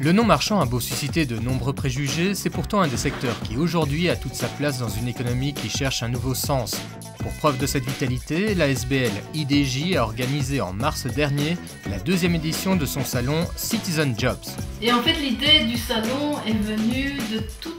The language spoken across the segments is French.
Le non-marchand a beau susciter de nombreux préjugés, c'est pourtant un des secteurs qui aujourd'hui a toute sa place dans une économie qui cherche un nouveau sens. Pour preuve de cette vitalité, l'ASBL IDJ a organisé en mars dernier la deuxième édition de son salon Citizen Jobs. Et en fait, l'idée du salon est venue de tous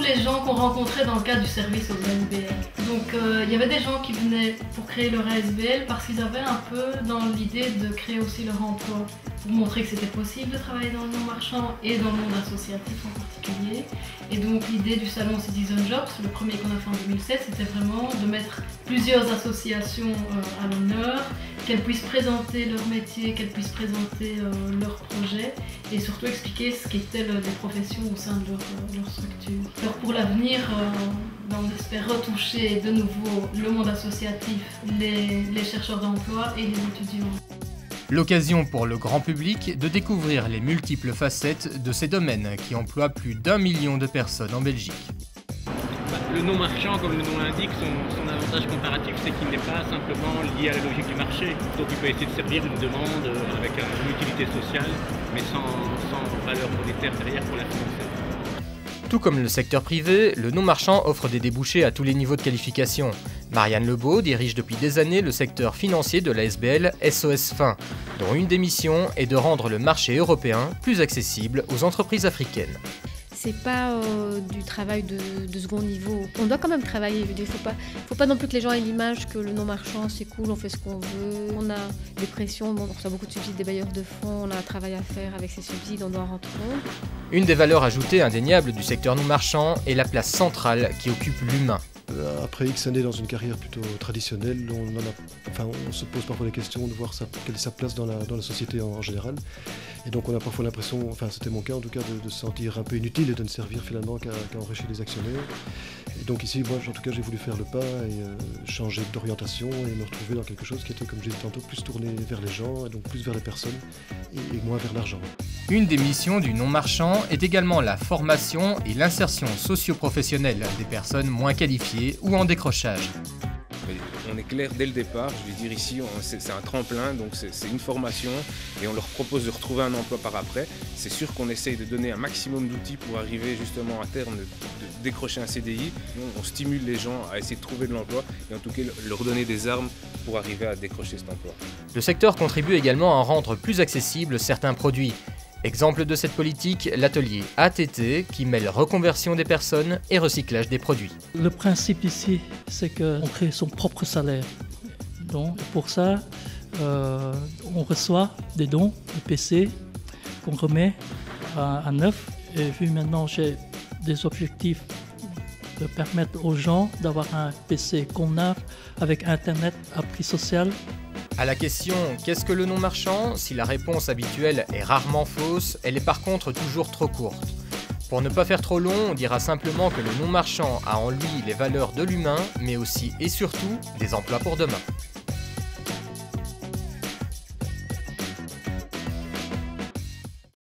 les gens qu'on rencontrait dans le cadre du service aux ASBL. Donc il y avait des gens qui venaient pour créer leur ASBL parce qu'ils avaient un peu dans l'idée de créer aussi leur emploi, pour montrer que c'était possible de travailler dans le non-marchand et dans le monde associatif en particulier. Et donc l'idée du salon Citizen Jobs, le premier qu'on a fait en 2007, c'était vraiment de mettre plusieurs associations à l'honneur, qu'elles puissent présenter leur métier, qu'elles puissent présenter leurs projets et surtout expliquer ce qu'étaient les professions au sein de leur structure. Alors pour l'avenir, on espère retoucher de nouveau le monde associatif, les chercheurs d'emploi et les étudiants. L'occasion pour le grand public de découvrir les multiples facettes de ces domaines qui emploient plus d'1 million de personnes en Belgique. Le non-marchand, comme le nom l'indique, son avantage comparatif, c'est qu'il n'est pas simplement lié à la logique du marché. Donc il peut essayer de servir une demande avec une utilité sociale, mais sans valeur monétaire derrière pour la financer. Tout comme le secteur privé, le non-marchand offre des débouchés à tous les niveaux de qualification. Marianne Lebeau dirige depuis des années le secteur financier de l'ASBL SOS Fin, dont une des missions est de rendre le marché européen plus accessible aux entreprises africaines. C'est pas du travail de second niveau. On doit quand même travailler. Il faut pas non plus que les gens aient l'image que le non-marchand c'est cool, on fait ce qu'on veut. On a des pressions, on reçoit beaucoup de subsides des bailleurs de fonds, on a un travail à faire avec ces subsides, on doit rendre compte. Une des valeurs ajoutées indéniables du secteur non-marchand est la place centrale qui occupe l'humain. Après X années dans une carrière plutôt traditionnelle, on se pose parfois les questions de voir quelle est sa place dans la société en général. Et donc on a parfois l'impression, enfin c'était mon cas en tout cas, de se sentir un peu inutile et de ne servir finalement qu'à enrichir les actionnaires. Et donc ici, moi en tout cas j'ai voulu faire le pas et changer d'orientation et me retrouver dans quelque chose qui était, comme j'ai dit tantôt, plus tourné vers les gens, et donc plus vers les personnes et moins vers l'argent. Une des missions du non-marchand est également la formation et l'insertion socio-professionnelle des personnes moins qualifiées ou en décrochage. On est clair dès le départ, je veux dire ici c'est un tremplin, donc c'est une formation et on leur propose de retrouver un emploi par après. C'est sûr qu'on essaye de donner un maximum d'outils pour arriver justement à terme de décrocher un CDI. On stimule les gens à essayer de trouver de l'emploi et en tout cas leur donner des armes pour arriver à décrocher cet emploi. Le secteur contribue également à rendre plus accessibles certains produits. Exemple de cette politique, l'atelier ATT qui mêle reconversion des personnes et recyclage des produits. Le principe ici, c'est qu'on crée son propre salaire. Donc pour ça, on reçoit des dons de PC qu'on remet à neuf. Et vu maintenant, j'ai des objectifs de permettre aux gens d'avoir un PC convenable avec Internet à prix social. À la question « Qu'est-ce que le non-marchand ?», si la réponse habituelle est rarement fausse, elle est par contre toujours trop courte. Pour ne pas faire trop long, on dira simplement que le non-marchand a en lui les valeurs de l'humain, mais aussi et surtout des emplois pour demain.